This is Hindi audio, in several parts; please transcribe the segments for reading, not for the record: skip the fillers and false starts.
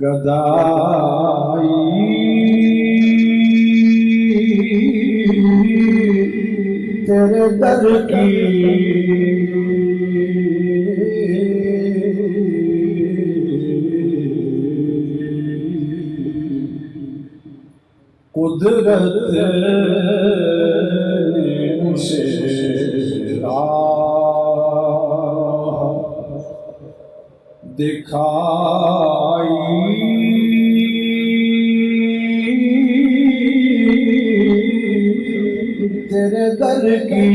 गदाई तेरे दर की कुदरत उसे दिखाई तेरे दर की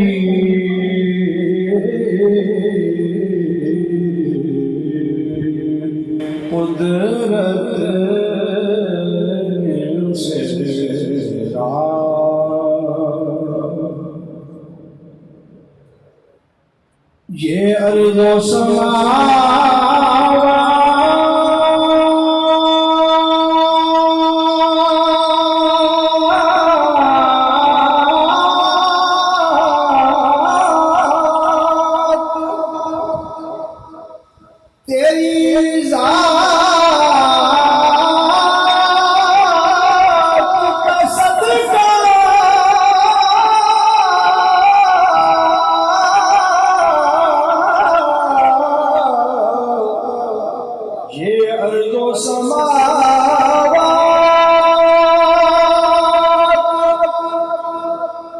कुदरत से ये अर्ज़ो समा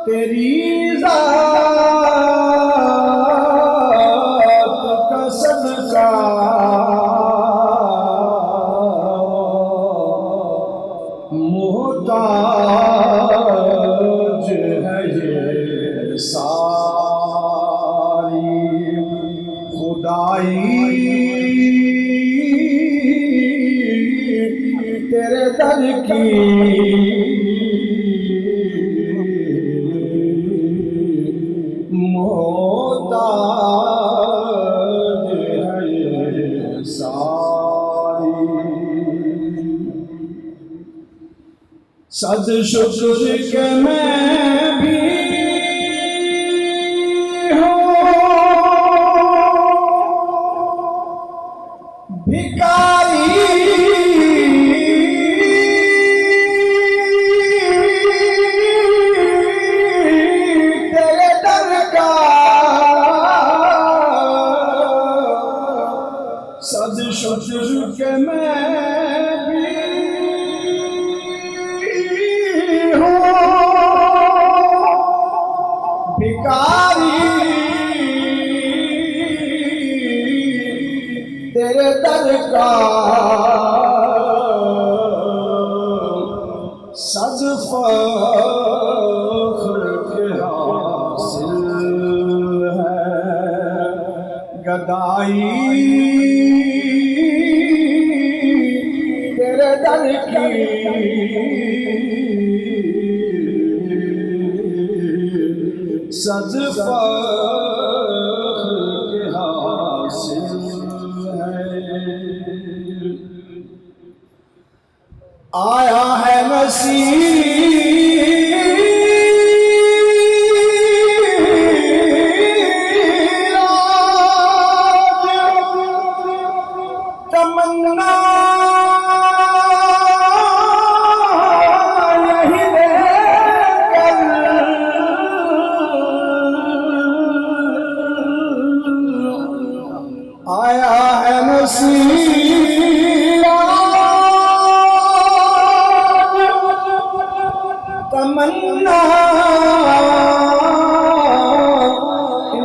तेरी ज़ात का सदका मोहताज है ये सारी खुदाई तेरे दर की मोहताज है ये सारी। सद शुक्र के मैं भी हूँ भिखारी सद शुक्र के मैं भी हूँ भिखारी तेरे दर का सद फख्र के हासिल है गदाई तेरे दर की सद फख्र के हासिल है। आया है नसीब तमन्ना आया है नसीब तमन्ना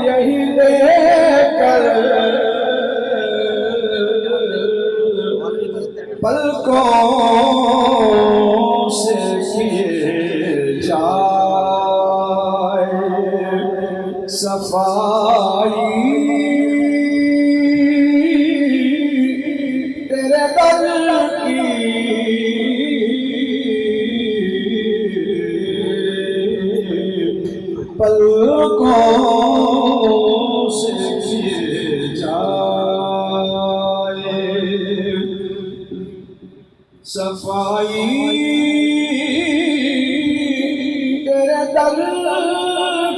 यही देकर पलकों से किए जाए सफाई तेरे दर की पलकों से किए जाए सफाई तेरे दर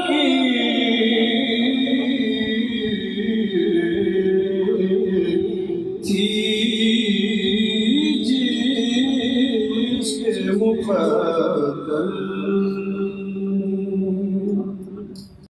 की थी मुफद्दल